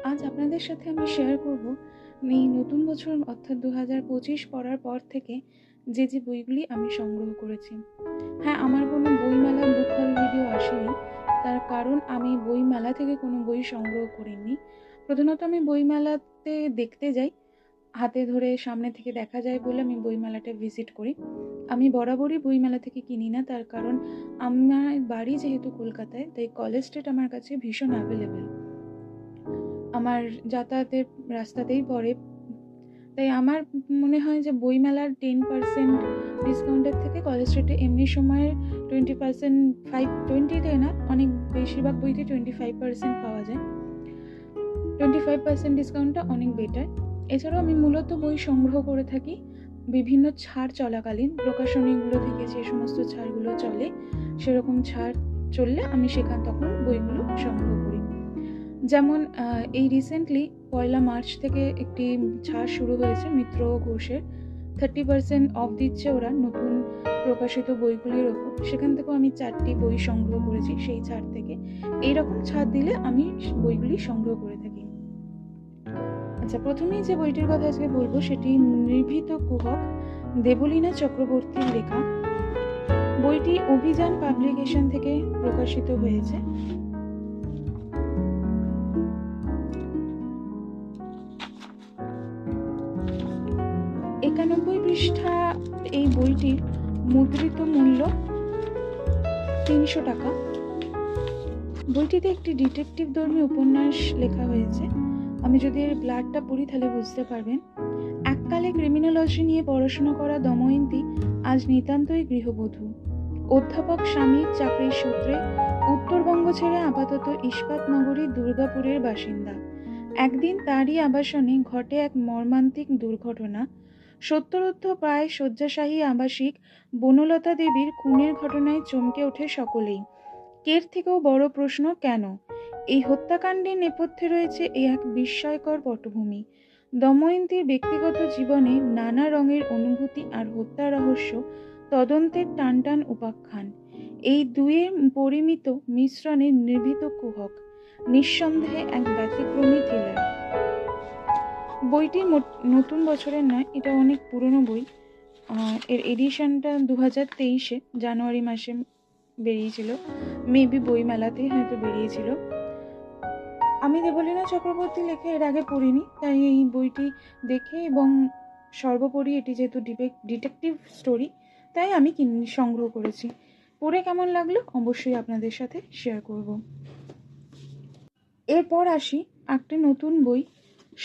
আজ আপনাদের সাথে আমি শেয়ার করব এই নতুন বছর অর্থাৎ 2025 পড়ার পর থেকে যে বইগুলি আমি সংগ্রহ করেছি। হ্যাঁ, আমার কোনো বইমেলা বুক হল ভিডিও আসেনি, তার কারণ আমি বইমেলা থেকে কোনো বই সংগ্রহ করিনি। প্রধানত আমি বইমেলাতে দেখতে যাই, হাতে ধরে সামনে থেকে দেখা যায় বলে আমি বইমেলাটা ভিজিট করি। আমি বরাবরই বইমেলা থেকে কিনি না, তার কারণ আমার বাড়ি যেহেতু কলকাতায়, তাই কলেজ স্ট্রিট আমার কাছে ভীষণ অ্যাভেলেবেল। আমার যাতায়াতের রাস্তাতেই পড়ে, তাই আমার মনে হয় যে বইমেলার 10% ডিসকাউন্টের থেকে কলেজ স্ট্রিটে এমনি সময়ের 20%, 20 না, অনেক বেশিরভাগ বইতে 25% পাওয়া যায়। 25% ডিসকাউন্টটা অনেক বেটার। এছাড়াও আমি মূলত বই সংগ্রহ করে থাকি বিভিন্ন ছাড় চলাকালীন, প্রকাশনীগুলো থেকে যে সমস্ত ছাড়গুলো চলে সেরকম ছাড় চললে আমি তখন বইগুলো সংগ্রহ করি। যেমন এই রিসেন্টলি 1 মার্চ থেকে একটি ছাড় শুরু হয়েছে মিত্র ঘোষের, 30% অফ দিচ্ছে ওরা নতুন প্রকাশিত বইগুলির ওপর। সেখান থেকেও আমি 4টি বই সংগ্রহ করেছি সেই ছাড় থেকে। এইরকম ছাড় দিলে আমি বইগুলি সংগ্রহ করে থাকি। আচ্ছা, প্রথমেই যে বইটির কথা আজকে বলবো সেটি নিভৃত কুহক, দেবলীনা চক্রবর্তীর লেখা। বইটি অভিযান পাবলিকেশন থেকে প্রকাশিত হয়েছে। পৃষ্ঠা এই বইটির মুদ্রিত মূল্য 300 টাকা। বইটিতে একটি ডিটেকটিভ ধর্মী উপন্যাস লেখা হয়েছে। আমি যদি এর ব্লাডটা পড়ি তাহলে বুঝতে পারবেন। এককালে ক্রিমিনোলজি নিয়ে পড়াশোনা করা দময়ন্তী আজ নিতান্তই গৃহবধূ। অধ্যাপক স্বামীর চাকরির সূত্রে উত্তরবঙ্গ ছেড়ে আপাতত ইস্পাত নগরী দুর্গাপুরের বাসিন্দা। একদিন তারই আবাসনে ঘটে এক মর্মান্তিক দুর্ঘটনা। সত্তরোর্ধ্ব প্রায় শয্যাশায়ী আবাসিক বনলতা দেবীর খুনের ঘটনায় চমকে ওঠে সকলেই। এর থেকেও বড় প্রশ্ন, কেন? এই হত্যাকাণ্ডের নেপথ্যে রয়েছে এক বিস্ময়কর পটভূমি। দময়ন্তীর ব্যক্তিগত জীবনে নানা রঙের অনুভূতি আর হত্যা রহস্য তদন্তের টানটান উপাখ্যান। এই দুয়ের পরিমিত মিশ্রণে নিভৃত কুহক নিঃসন্দেহে এক ব্যতিক্রমী থ্রিলার। বইটি নতুন বছরের নয়, এটা অনেক পুরনো বই। এর এডিশনটা 2023 জানুয়ারি মাসে বেরিয়েছিল, মেবি বই মেলাতেই হয়তো বেরিয়েছিল। আমি দেবলীনা চক্রবর্তী লেখা এর আগে পড়িনি, তাই এই বইটি দেখে এবং সর্বোপরি এটি যেহেতু ডিটেকটিভ স্টোরি, তাই আমি সংগ্রহ করেছি। পড়ে কেমন লাগলো অবশ্যই আপনাদের সাথে শেয়ার করব। এরপর আসি একটা নতুন বই,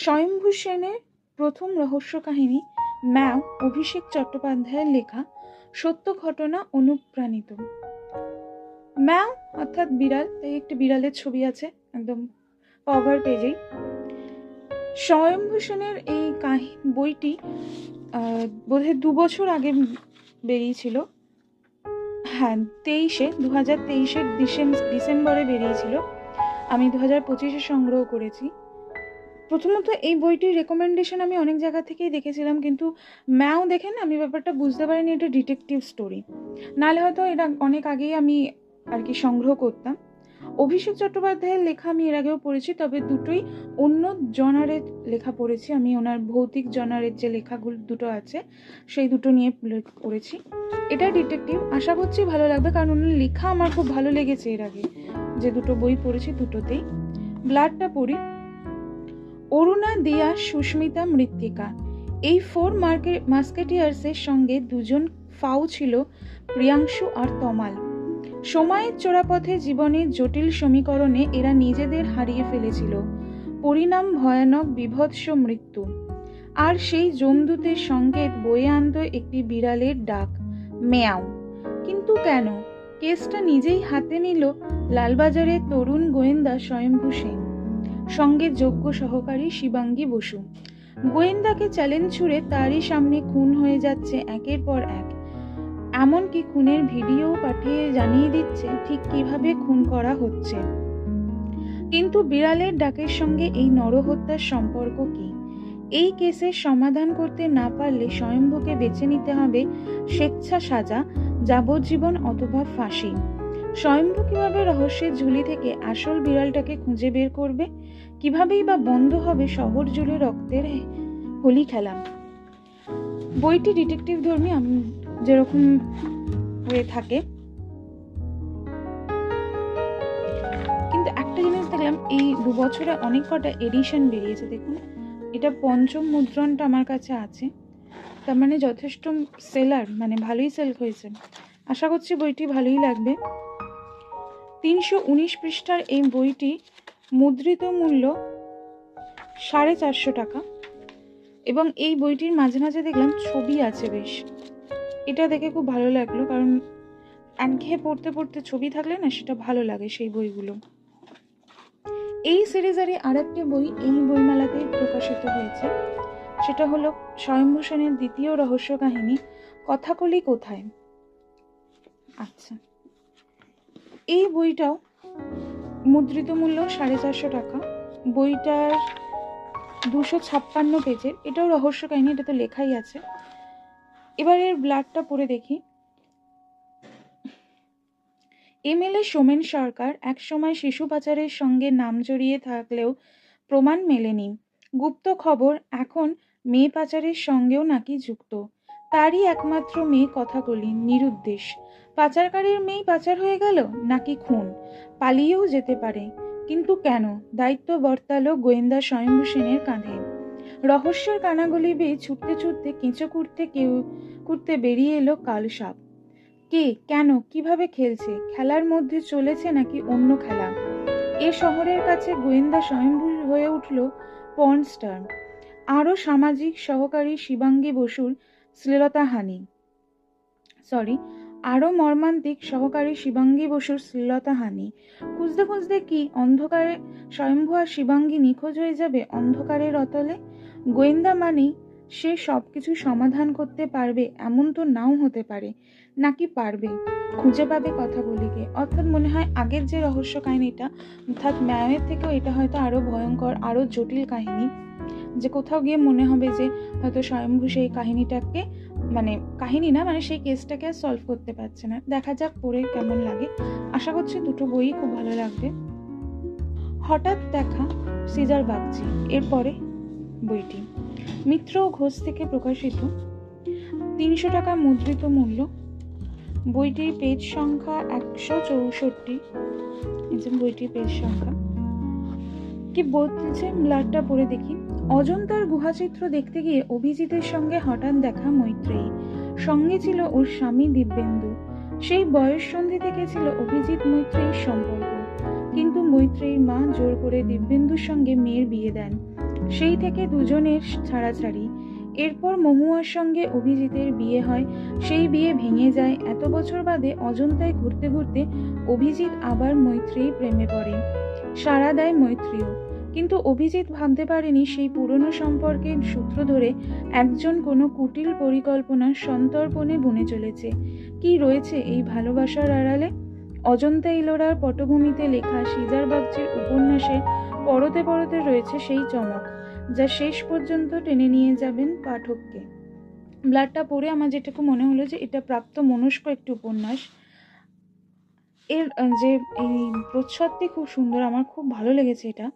স্বয়ম্ভু সেনের প্রথম রহস্য কাহিনী ম্যাও, অভিষেক চট্টোপাধ্যায়ের লেখা, সত্য ঘটনা অনুপ্রাণিত। ম্যাও অর্থাৎ বিড়াল, তাই একটি বিড়ালের ছবি আছে একদম কভার পেজেই। স্বয়ম্ভু সেনের এই বইটি বোধহয় 2 বছর আগে বেরিয়েছিল। হ্যাঁ, 2023 ডিসেম্বরে বেরিয়েছিল। আমি 2025 সংগ্রহ করেছি। প্রথমত এই বইটির রেকমেন্ডেশন আমি অনেক জায়গা থেকেই দেখেছিলাম, কিন্তু ম্যাও দেখে না আমি ব্যাপারটা বুঝতে পারিনি এটা ডিটেকটিভ স্টোরি। নাহলে হয়তো এটা অনেক আগেই আমি আর কি সংগ্রহ করতাম। অভিষেক চট্টোপাধ্যায়ের লেখা আমি এর আগেও পড়েছি, তবে দুটোই অন্য জনারের লেখা পড়েছি। আমি ওনার ভৌতিক জনারের যে লেখাগুলো দুটো আছে সেই দুটো নিয়ে পড়েছি। এটা ডিটেকটিভ, আশা করছি ভালো লাগবে, কারণ ওনার লেখা আমার খুব ভালো লেগেছে এর আগে যে দুটো বই পড়েছি দুটোতেই। ব্লাডটা পড়ি। অরুণা, দিয়া, সুস্মিতা, মৃত্তিকা, এই 4 মাস্কেটিয়ার্সের সঙ্গে 2জন ফাউ ছিল, প্রিয়াংশু আর তমাল। সময়ের চোরাপথে জীবনের জটিল সমীকরণে এরা নিজেদের হারিয়ে ফেলেছিল। পরিণাম ভয়ানক বিভৎস মৃত্যু। আর সেই যমদূতের সংকেত বয়ে আনত একটি বিড়ালের ডাক, মেয়াও। কিন্তু কেন? কেসটা নিজেই হাতে নিল লালবাজারের তরুণ গোয়েন্দা স্বয়ম্ভু সেন, সঙ্গে যোগ্য সহকারী শিবাঙ্গী বসু। গোয়েন্দাকে চ্যালেঞ্জ ছুড়ে তারই সামনে খুন হয়ে যাচ্ছে একের পর এক, এমনকি খুনের ভিডিও পাঠিয়ে জানিয়ে দিচ্ছে ঠিক কিভাবে খুন করা হচ্ছে। কিন্তু বিড়ালের ডাকের সঙ্গে এই নরহত্যার সম্পর্ক কি? এই কেসের সমাধান করতে না পারলে স্বয়ম্ভুকে বেছে নিতে হবে স্বেচ্ছা সাজা, যাবজ্জীবন অথবা ফাঁসি। স্বয়ম্ভু কিভাবে রহস্যের ঝুলি থেকে আসল বিড়ালটাকে খুঁজে বের করবে? কিভাবেই বা বন্ধ হবে শহর জুড়ে রক্তের হোলি খেলা? বইটি ডিটেকটিভ ধর্মী যেরকম হয়ে থাকে, কিন্তু একটা জিনিস দেখলাম এই 2 বছরে অনেক কটা এডিশন বেরিয়েছে। দেখুন, এটা পঞ্চম মুদ্রণটা আমার কাছে আছে, তার মানে যথেষ্ট সেলার, মানে ভালোই সেল হয়েছে। আশা করছি বইটি ভালোই লাগবে। 319 পৃষ্ঠার এই বইটি মুদ্রিত মূল্য 450 টাকা, এবং এই বইটির মাঝে মাঝে দেখলাম ছবি আছে বেশ। এটা দেখে খুব ভালো লাগলো, কারণ একঘেয়ে পড়তে পড়তে ছবি থাকলে না সেটা ভালো লাগে সেই বইগুলো। এই সিরিজেরই আরেকটি বই এই বইমেলাতেই প্রকাশিত হয়েছে, সেটা হলো স্বয়ম্ভু সেনের দ্বিতীয় রহস্য কাহিনী কথাকলি কোথায়। আচ্ছা, এই বইটাও মুদ্রিত মূল্য 450 টাকা। বইটার 256 পেজের, এটাও রহস্য কাহিনী, এটা তো লেখাই আছে। এবার এর ব্লাডটা পড়ে দেখি। এমএলএ সোমেন সরকার একসময় শিশু পাচারের সঙ্গে নাম জড়িয়ে থাকলেও প্রমাণ মেলেনি। গুপ্ত খবর এখন মেয়ে পাচারের সঙ্গেও নাকি যুক্ত। তারই একমাত্র মেয়ে কথাকলি নিরুদ্দেশ। পাচারকারীর মেয়ে পাচার হয়ে গেল নাকি খুন? পালিয়েও যেতে পারে, কিন্তু কেন? দায়িত্ব বর্তালো গোয়েন্দা স্বয়ম্ভু সেনের কাঁধে। রহস্যের কানাগলি বেয়ে ছুটতে ছুটতে কেঁচো কুড়তে বেরিয়ে এলো কাল সাপ। কে, কেন, কিভাবে খেলছে? খেলার মধ্যে চলেছে নাকি অন্য খেলা? এ শহরের কাছে গোয়েন্দা স্বয়ম্ভু হয়ে উঠল পর্ন স্টার। আরও সামাজিক সহকারী শিবাঙ্গী বসুর আরও মর্মান্তিক সহকারী শিবাঙ্গী বসুর শ্লীলতাহানি। খুঁজতে খুঁজতে কি অন্ধকারে স্বয়ম্ভু আর শিবাঙ্গী নিখোঁজ হয়ে যাবে অন্ধকারের অতলে? গোয়েন্দা মানেই সে সবকিছু সমাধান করতে পারবে এমন তো নাও হতে পারে। নাকি পারবে? খুঁজে পাবে কথাগুলিকে। অর্থাৎ মনে হয় আগের যে রহস্য কাহিনীটা, অর্থাৎ ম্যাওয়ের থেকেও এটা হয়তো আরো ভয়ঙ্কর, আরো জটিল কাহিনী, যে কোথাও গিয়ে মনে হবে যে হয়তো স্বয়ম্ভু সেই কাহিনীটাকে, মানে কাহিনী না, মানে সেই কেসটাকে আর সলভ করতে পারছে না। দেখা যাক পড়ে কেমন লাগে। আশা করছি দুটো বই খুব ভালো লাগবে। হঠাৎ দেখা সিজার বাগচি, এরপরে বইটি মিত্র ঘোষ থেকে প্রকাশিত, 300 টাকা মুদ্রিত মূল্য। বইটির পেজ সংখ্যা 164। বইটির পেজ সংখ্যা কি বলছে, ব্লাডটা পড়ে দেখি। অজন্তার গুহাচিত্র দেখতে গিয়ে অভিজিতের সঙ্গে হঠাৎ দেখা মৈত্রেয়ী। সঙ্গে ছিল ওর স্বামী দিব্যেন্দু। সেই বয়স সন্ধি থেকে ছিল অভিজিৎ মৈত্রেয়ীর সম্পর্ক, কিন্তু মৈত্রেয়ীর মা জোর করে দিব্যেন্দুর সঙ্গে মেয়ের বিয়ে দেন। সেই থেকে দুজনের ছাড়াছাড়ি। এরপর মহুয়ার সঙ্গে অভিজিতের বিয়ে হয়। সেই বিয়ে ভেঙে যায়। এত বছর বাদে অজন্তায় ঘুরতে ঘুরতে অভিজিৎ আবার মৈত্রেয়ী প্রেমে পড়ে। সাড়া দেয় মৈত্রেয়ীও, কিন্তু অভিজিৎ ভাবতে পারেনি সেই পুরনো সম্পর্কের সূত্র ধরে একজন কোনো কুটিল পরিকল্পনা সন্তর্পণে বুনে চলেছে। কি রয়েছে এই ভালোবাসার আড়ালে? অজন্তা ইলোরার পটভূমিতে লেখা সিজার বাগচির উপন্যাসে পরতে পরতে রয়েছে সেই চমক, যা শেষ পর্যন্ত টেনে নিয়ে যাবেন পাঠককে। ব্লাডটা পড়ে আমার যেটুকু মনে হলো যে এটা প্রাপ্ত মনস্ক একটি উপন্যাস। এর যে এই প্রচ্ছদটি খুব সুন্দর, আমার খুব ভালো লেগেছে এটা।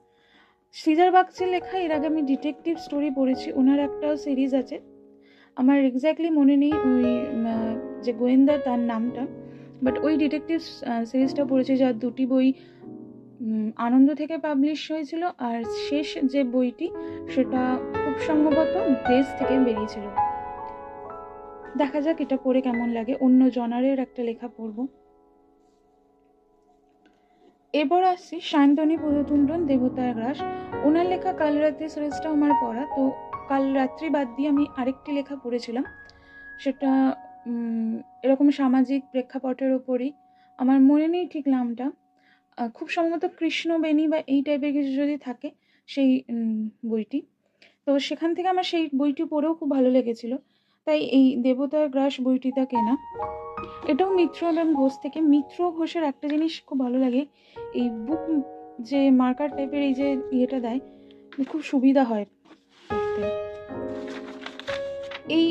সিজার বাগচির লেখা এর আগে আমি ডিটেকটিভ স্টোরি পড়েছি, ওনার একটা সিরিজ আছে, আমার এক্স্যাক্টলি মনে নেই ওই যে গোয়েন্দা তার নামটা, বাট ওই ডিটেকটিভ সিরিজটা পড়েছি, যার দুটি বই আনন্দ থেকে পাবলিশ হয়েছিল, আর শেষ যে বইটি সেটা খুব সম্ভবত দেশ থেকে বেরিয়েছিল। দেখা যাক এটা পড়ে কেমন লাগে। অন্য জনারের একটা লেখা পড়ব। এবার আসছি সায়ন্তনী পদতুণ্ডন দেবতার গ্রাস। ওনার লেখা কাল রাত্রি সিরিজটা আমার পড়া, তো কাল রাত্রি বাদ দিয়ে আমি আরেকটি লেখা পড়েছিলাম, সেটা এরকম সামাজিক প্রেক্ষাপটের ওপরই, আমার মনে নেই ঠিক নামটা, খুব সম্ভবত কৃষ্ণবেণী বা এই টাইপের কিছু যদি থাকে সেই বইটি। তো সেখান থেকে আমার সেই বইটি পড়েও খুব ভালো লেগেছিল, তাই এই দেবতার গ্রাস বইটিটা কেনা। এটাও মিত্র এবং ঘোষ থেকে। মিত্র ঘোষের একটা জিনিস খুব ভালো লাগে, এই বুক যে মার্কার টাইপের এই যে ইয়েটা দেয়, খুব সুবিধা হয় পড়তে। এই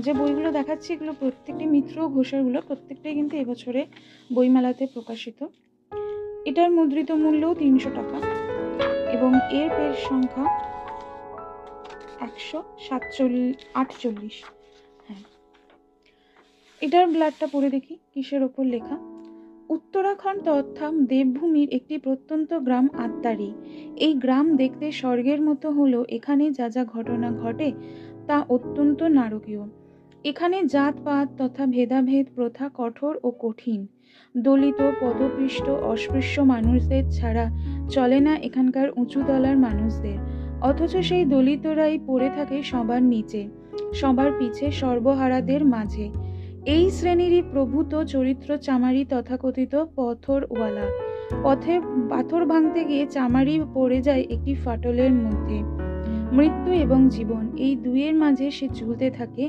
যে বইগুলো দেখাচ্ছি এগুলো প্রত্যেকটি মিত্র ঘোষেরগুলো, প্রত্যেকটাই কিন্তু এবছরে বইমেলাতে প্রকাশিত। এটার মুদ্রিত মূল্যও 300 টাকা এবং এর পেজ সংখ্যা 148। হ্যাঁ, এটার ব্লাডটা পড়ে দেখি কিসের ওপর লেখা। উত্তরাখণ্ড অর্থাৎ দেবভূমির একটি প্রত্যন্ত গ্রাম আত্মারি। এই গ্রাম দেখতে স্বর্গের মতো হলেও এখানে যা যা ঘটনা ঘটে তা অত্যন্ত নারকীয়। এখানে জাতপাত তথা ভেদাভেদ প্রথা কঠোর ও কঠিন। দলিত, পদপৃষ্ট, অস্পৃশ্য মানুষদের ছাড়া চলে না এখানকার উঁচু তলার মানুষদের। অথচ সেই দলিতরাই পড়ে থাকে সবার নিচে, সবার পিছে, সর্বহারাদের মাঝে। এই শ্রেণীরই প্রভূত চরিত্র চামারি তথাকথিত পথরওয়ালা। পথে পাথর ভাঙতে গিয়ে চামারি পড়ে যায় একটি ফাটলের মধ্যে। মৃত্যু এবং জীবন এই দুয়ের মাঝে সে ঝুলতে থাকে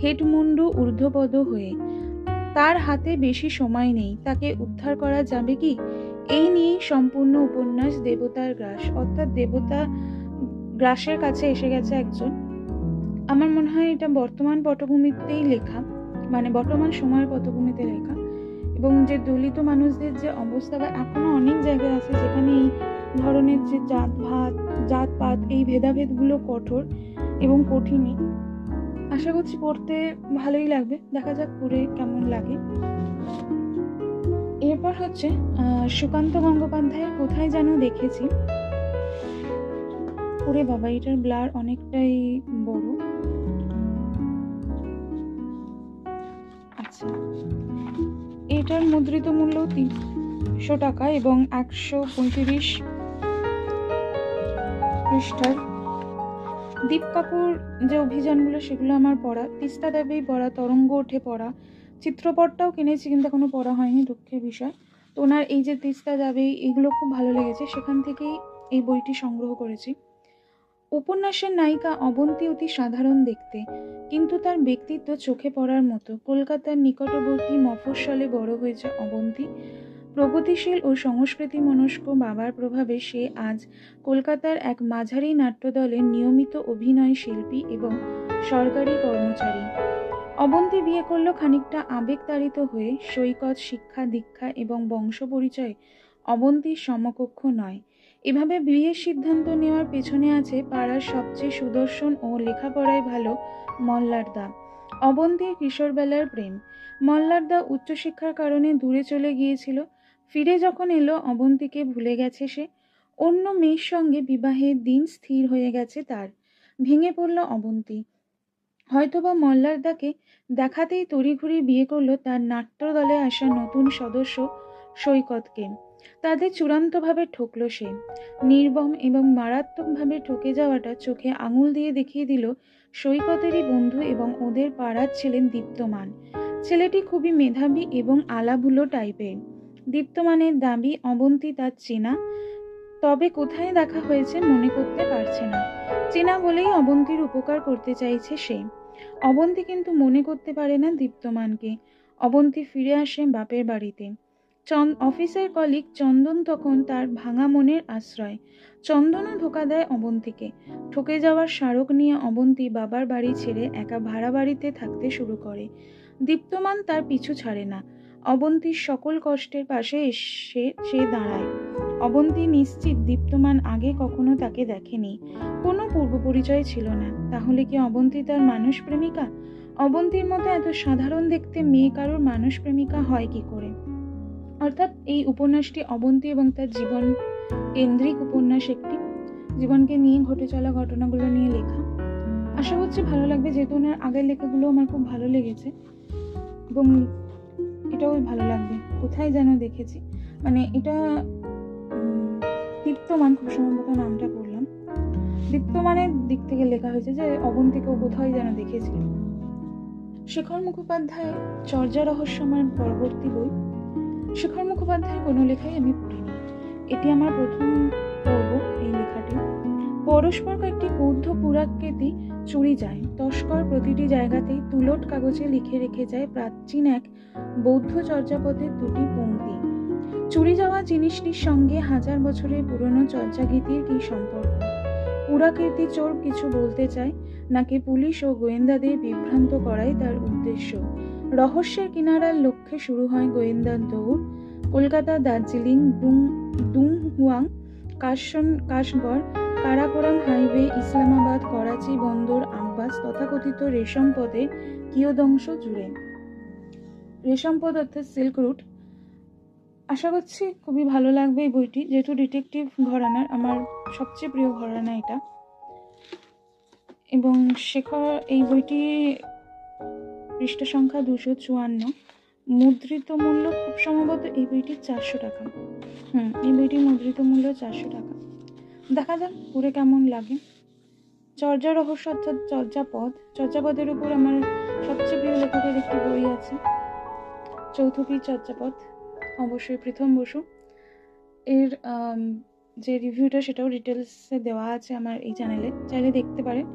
হেডমুন্ডু ঊর্ধ্বপদ হয়ে। তার হাতে বেশি সময় নেই, তাকে উদ্ধার করা যাবে কি? এই নিয়েই সম্পূর্ণ উপন্যাস দেবতার গ্রাস, অর্থাৎ দেবতা গ্রাসের কাছে এসে গেছে একজন। আমার মনে হয় এটা বর্তমান পটভূমিতেই লেখা, মানে বর্তমান সময়ের পটভূমিতে লেখা। এবং যে দলিত মানুষদের যে অবস্থা, বা এখনো অনেক জায়গায় আছে যেখানে এই ধরনের যে জাতপাত এই ভেদাভেদগুলো কঠোর এবং কঠিনই। আশা করছি পড়তে ভালোই লাগবে, দেখা যাক পড়ে কেমন লাগে। এরপর হচ্ছে সুকান্ত গঙ্গোপাধ্যায়ের কোথায় যেন দেখেছি। ওরে বাবা, এটার ব্লার অনেকটাই বড়। আচ্ছা, এটার মুদ্রিত মূল্য 300 টাকা এবং 135 পৃষ্ঠার। দীপ কাপুর যে অভিযানগুলো সেগুলো আমার পড়া, তিস্তা দেবেই পড়া, তরঙ্গ ওঠে পড়া, চিত্রপটটাও কিনেছি কিন্তু এখনো পড়া হয়নি, দুঃখের বিষয়। তো ওনার এই যে তিস্তা দেবেই এগুলো খুব ভালো লেগেছে, সেখান থেকেই এই বইটি সংগ্রহ করেছি। উপন্যাসের নায়িকা অবন্তী অতি সাধারণ দেখতে, কিন্তু তার ব্যক্তিত্ব চোখে পড়ার মতো। কলকাতার নিকটবর্তী মফস্বলে বড় হয়েছে অবন্তী। প্রগতিশীল ও সংস্কৃতি মনস্ক বাবার প্রভাবে সে আজ কলকাতার এক মাঝারি নাট্যদলের নিয়মিত অভিনয় শিল্পী এবং সরকারি কর্মচারী। অবন্তী বিয়ে করল খানিকটা আবেগতাড়িত হয়ে। সৈকত, শিক্ষা দীক্ষা এবং বংশ পরিচয়ে অবন্তীর সমকক্ষ নয়। এভাবে বিয়ের সিদ্ধান্ত নেওয়ার পেছনে আছে পাড়ার সবচেয়ে সুদর্শন ও লেখাপড়ায় ভালো মল্লারদা। অবন্তীর কিশোরবেলার প্রেম। মল্লারদা উচ্চশিক্ষার কারণে দূরে চলে গিয়েছিল। ফিরে যখন এলো অবন্তীকে ভুলে গেছে সে। অন্য মেয়ের সঙ্গে বিবাহের দিন স্থির হয়ে গেছে তার। ভেঙে পড়ল অবন্তী। হয়তোবা মল্লারদাকে দেখাতেই তড়িঘড়ি বিয়ে করলো তার নাট্যদলে আসা নতুন সদস্য সৈকতকে। তাদের চূড়ান্তভাবে ঠকল সে। নির্মম এবং মারাত্মকভাবে ঠকে যাওয়াটা চোখে আঙুল দিয়ে দেখিয়ে দিল সৈকতেরই বন্ধু এবং ওদের পাড়ার ছিলেন দীপ্তমান। ছেলেটি খুবই মেধাবী এবং আলাভুলো টাইপের। দীপ্তমানের দাবি অবন্তী তার চেনা, তবে কোথায় দেখা হয়েছে মনে করতে পারছে না। চেনা বলেই অবন্তীর উপকার করতে চাইছে সে। অবন্তী কিন্তু মনে করতে পারে না দীপ্তমানকে। অবন্তী ফিরে আসে বাপের বাড়িতে। অফিসের কলিগ চন্দন তখন তার ভাঙা মনের আশ্রয়। চন্দনও ধোঁকা দেয় অবন্তীকে। ঠকে যাওয়ার স্মারক নিয়ে অবন্তী বাবার বাড়ি ছেড়ে একা ভাড়া বাড়িতে থাকতে শুরু করে। দীপ্তমান তার পিছু ছাড়ে না। অবন্তীর সকল কষ্টের পাশে এসে সে দাঁড়ায়। অবন্তী নিশ্চিত দীপ্তমান আগে কখনো তাকে দেখেনি, কোনো পূর্ব পরিচয় ছিল না। তাহলে কি অবন্তী তার মানুষ প্রেমিকা? অবন্তীর মতো এত সাধারণ দেখতে মেয়ে কারোর মানুষ প্রেমিকা হয় কি করে? অর্থাৎ এই উপন্যাসটি অবন্তী এবং তার জীবন কেন্দ্রিক উপন্যাস, একটি জীবনকে নিয়ে ঘটে চলা ঘটনাগুলো নিয়ে লেখা। আশা করছি ভালো লাগবে, যেহেতু ওনার আগের লেখাগুলো আমার খুব ভালো লেগেছে এবং এটাও ভালো লাগবে। কোথায় যেন দেখেছি, মানে এটা দীপ্তমান, খুব সম্ভবত নামটা পড়লাম, দীপ্তমানের দিক থেকে লেখা হয়েছে যে অবন্তীকেও কোথায় যেন দেখেছি। শেখর মুখোপাধ্যায়ের চর্যা রহস্য আমার পরবর্তী বই। শেখর মুখোপাধ্যায়ের কোনো লেখাই আমি পড়িনি, এটি আমার প্রথম পড়ব এই লেখাটি। পরস্পর কয়েকটি বৌদ্ধ পুরাকৃতি চুরি যায়। তস্কর প্রতিটি জায়গাতেই তুলট কাগজে লিখে রেখে যায় প্রাচীন এক বৌদ্ধ চর্যাপদের দুটি পংক্তি। চুরি যাওয়া জিনিসটির সঙ্গে 1000 বছরের পুরনো চর্যাগীতির কি সম্পর্ক? পুরাকীর্তি চোর কিছু বলতে চায়, নাকি পুলিশ ও গোয়েন্দাদের বিভ্রান্ত করাই তার উদ্দেশ্য। রহস্যের কিনারার লক্ষ্যে শুরু হয় গোয়েন্দার দৌড়। কলকাতা, দার্জিলিং, দুংহুয়াং, কাশগড়, কারাকোরাম হাইওয়ে, ইসলামাবাদ, করাচি, বন্দর, আব্বাস, তথাকথিত রেশম পথের কিয়দংশ জুড়ে। রেশম পথ অর্থাৎ সিল্ক রুট। আশা করছি খুবই ভালো লাগবে এই বইটি, যেহেতু ডিটেকটিভ ঘরানার, আমার সবচেয়ে প্রিয় ঘরানা এটা। এবং এই বইটি পৃষ্ঠা সংখ্যা 254, মুদ্রিত মূল্য খুব সম্ভবত এই বইটির 400 টাকা। এই বইটির মুদ্রিত মূল্য 400 টাকা। দেখা যাক পড়ে কেমন লাগে। চর্যা রহস্য অর্থাৎ চর্যাপদের উপর আমার সবচেয়ে প্রিয় লেখকের একটি বই আছে, চৌথুকী চর্যাপদ, অবশ্যই প্রীতম বসু। এর যে রিভিউটা সেটাও ডিটেলসে দেওয়া আছে আমার এই চ্যানেলে, চাইলে দেখতে পারেন।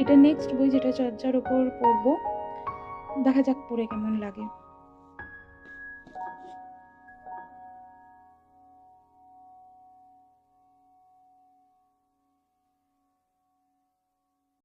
এটা নেক্সট বই যেটা চর্যার ওপর পড়বো, দেখা যাক পড়ে কেমন লাগে।